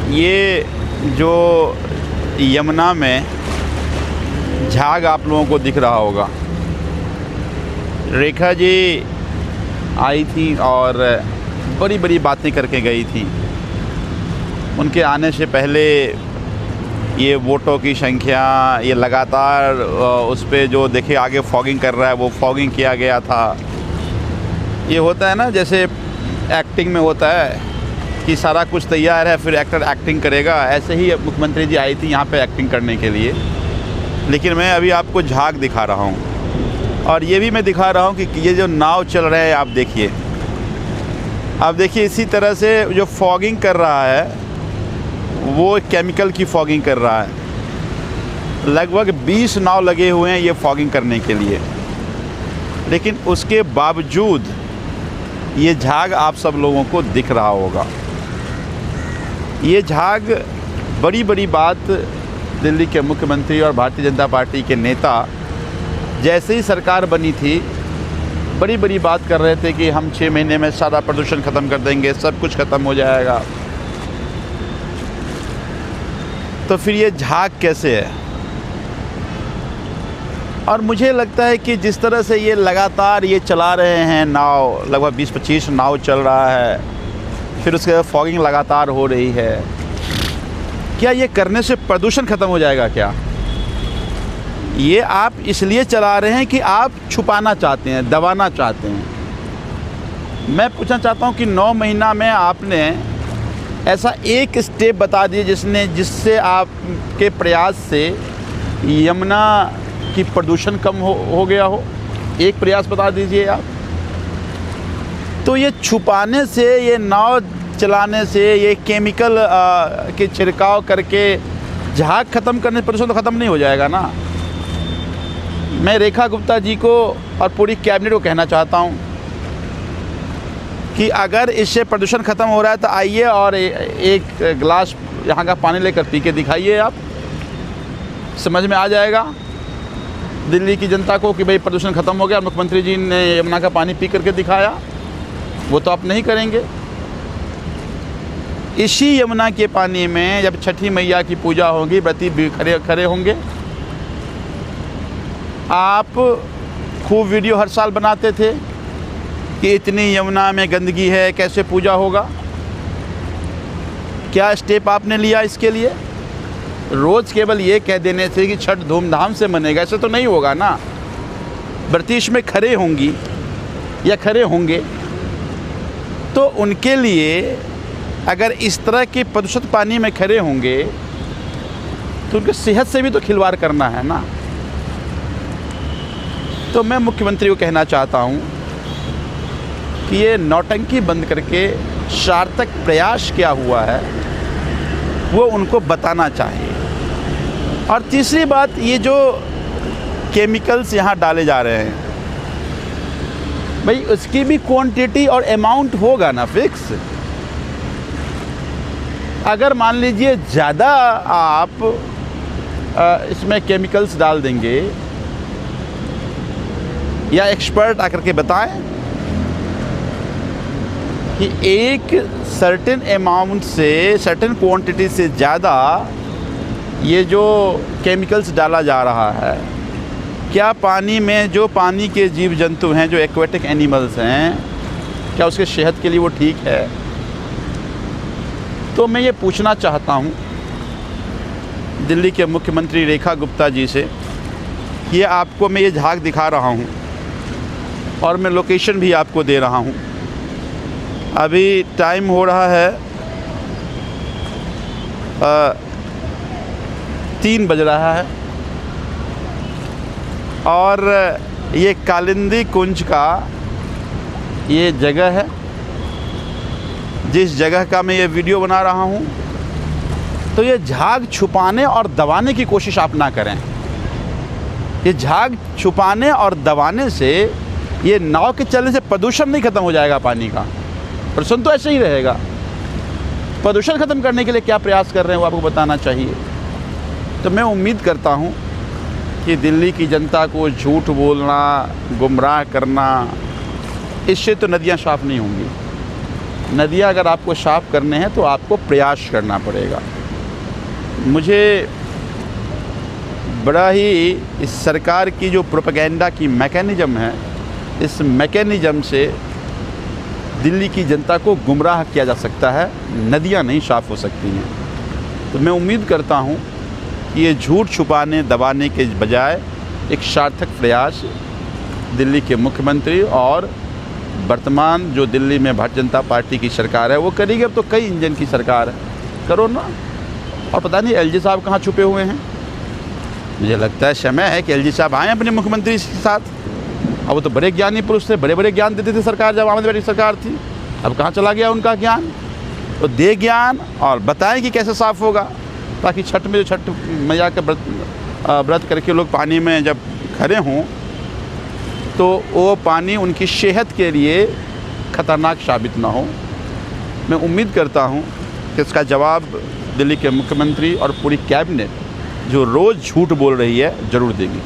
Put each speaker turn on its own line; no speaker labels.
ये जो यमुना में झाग आप लोगों को दिख रहा होगा, रेखा जी आई थी और बड़ी बड़ी बातें करके गई थी। उनके आने से पहले ये वोटों की संख्या, ये लगातार उस पे जो देखिए आगे फॉगिंग कर रहा है, वो फॉगिंग किया गया था। ये होता है ना, जैसे एक्टिंग में होता है कि सारा कुछ तैयार है, फिर एक्टर एक्टिंग करेगा। ऐसे ही मुख्यमंत्री जी आई थी यहाँ पे एक्टिंग करने के लिए। लेकिन मैं अभी आपको झाग दिखा रहा हूँ, और ये भी मैं दिखा रहा हूँ कि ये जो नाव चल रहा है, आप देखिए, आप देखिए इसी तरह से जो फॉगिंग कर रहा है वो केमिकल की फॉगिंग कर रहा है। लगभग 20 नाव लगे हुए हैं ये फॉगिंग करने के लिए, लेकिन उसके बावजूद ये झाग आप सब लोगों को दिख रहा होगा। ये झाग बड़ी बड़ी बात दिल्ली के मुख्यमंत्री और भारतीय जनता पार्टी के नेता जैसे ही सरकार बनी थी, बड़ी बड़ी बात कर रहे थे कि हम 6 महीने में सारा प्रदूषण ख़त्म कर देंगे, सब कुछ ख़त्म हो जाएगा। तो फिर ये झाग कैसे है? और मुझे लगता है कि जिस तरह से ये लगातार ये चला रहे हैं नाव, लगभग 20-25 नाव चल रहा है, फिर उसके बाद फॉगिंग लगातार हो रही है, क्या ये करने से प्रदूषण ख़त्म हो जाएगा क्या? ये आप इसलिए चला रहे हैं कि आप छुपाना चाहते हैं, दबाना चाहते हैं। मैं पूछना चाहता हूँ कि 9 महीना में आपने ऐसा एक स्टेप बता दिए जिससे आपके प्रयास से यमुना की प्रदूषण कम हो गया हो। एक प्रयास बता दीजिए आप। तो ये छुपाने से, ये नाव चलाने से, ये केमिकल के छिड़काव करके झाग ख़त्म करने से प्रदूषण तो ख़त्म नहीं हो जाएगा ना। मैं रेखा गुप्ता जी को और पूरी कैबिनेट को कहना चाहता हूँ कि अगर इससे प्रदूषण ख़त्म हो रहा है तो आइए और एक गिलास यहाँ का पानी लेकर पी के दिखाइए। आप समझ में आ जाएगा दिल्ली की जनता को कि भाई प्रदूषण ख़त्म हो गया। मुख्यमंत्री जी ने यमुना का पानी पी करके दिखाया, वो तो आप नहीं करेंगे। इसी यमुना के पानी में जब छठी मैया की पूजा होगी, व्रती भी खड़े होंगे। आप खूब वीडियो हर साल बनाते थे कि इतनी यमुना में गंदगी है, कैसे पूजा होगा। क्या स्टेप आपने लिया इसके लिए? रोज़ केवल ये कह देने से कि छठ धूमधाम से मनेगा, ऐसे तो नहीं होगा ना। व्रतीश में खड़े होंगी या खड़े होंगे तो उनके लिए अगर इस तरह के प्रदूषित पानी में खड़े होंगे तो उनकी सेहत से भी तो खिलवाड़ करना है ना। तो मैं मुख्यमंत्री को कहना चाहता हूँ कि ये नौटंकी बंद करके सार्थक प्रयास क्या हुआ है वो उनको बताना चाहिए। और तीसरी बात, ये जो केमिकल्स यहाँ डाले जा रहे हैं, भाई उसकी भी क्वांटिटी और अमाउंट होगा ना फिक्स। अगर मान लीजिए ज़्यादा आप इसमें केमिकल्स डाल देंगे, या एक्सपर्ट आकर के बताएं कि एक सर्टेन अमाउंट से, सर्टेन क्वांटिटी से ज़्यादा ये जो केमिकल्स डाला जा रहा है, क्या पानी में जो पानी के जीव जंतु हैं, जो एक्वेटिक एनिमल्स हैं, क्या उसके सेहत के लिए वो ठीक है? तो मैं ये पूछना चाहता हूँ दिल्ली के मुख्यमंत्री रेखा गुप्ता जी से, ये आपको मैं ये झाग दिखा रहा हूँ और मैं लोकेशन भी आपको दे रहा हूँ। अभी टाइम हो रहा है 3 बज रहा है और ये कालिंदी कुंज का ये जगह है, जिस जगह का मैं ये वीडियो बना रहा हूँ। तो ये झाग छुपाने और दबाने की कोशिश आप ना करें। ये झाग छुपाने और दबाने से, ये नाव के चलने से प्रदूषण नहीं ख़त्म हो जाएगा पानी का, प्रदूषण तो ऐसे ही रहेगा। प्रदूषण ख़त्म करने के लिए क्या प्रयास कर रहे हैं वो आपको बताना चाहिए। तो मैं उम्मीद करता हूँ कि दिल्ली की जनता को झूठ बोलना, गुमराह करना, इससे तो नदियाँ साफ़ नहीं होंगी। नदियाँ अगर आपको साफ़ करने हैं तो आपको प्रयास करना पड़ेगा। मुझे बड़ा ही इस सरकार की जो प्रोपेगेंडा की मैकेनिज़्म है, इस मैकेनिज़्म से दिल्ली की जनता को गुमराह किया जा सकता है, नदियाँ नहीं साफ़ हो सकती हैं। तो मैं उम्मीद करता हूँ कि ये झूठ छुपाने दबाने के बजाय एक सार्थक प्रयास दिल्ली के मुख्यमंत्री और वर्तमान जो दिल्ली में भारतीय जनता पार्टी की सरकार है वो करेगी। अब तो कई इंजन की सरकार है, करो ना। और पता नहीं एलजी साहब कहाँ छुपे हुए हैं। मुझे लगता है समय है कि एलजी साहब आएँ अपने मुख्यमंत्री के साथ। अब वो तो बड़े ज्ञानी पुरुष थे, बड़े बड़े ज्ञान देते थे सरकार जब आम आदमी पार्टी सरकार थी। अब कहाँ चला गया उनका ज्ञान? तो दे ज्ञान और बताएं कि कैसे साफ़ होगा, ताकि छठ में जो छठ मैया का व्रत करके लोग पानी में जब खड़े हों तो वो पानी उनकी सेहत के लिए ख़तरनाक साबित ना हो। मैं उम्मीद करता हूँ कि इसका जवाब दिल्ली के मुख्यमंत्री और पूरी कैबिनेट जो रोज़ झूठ बोल रही है ज़रूर देगी।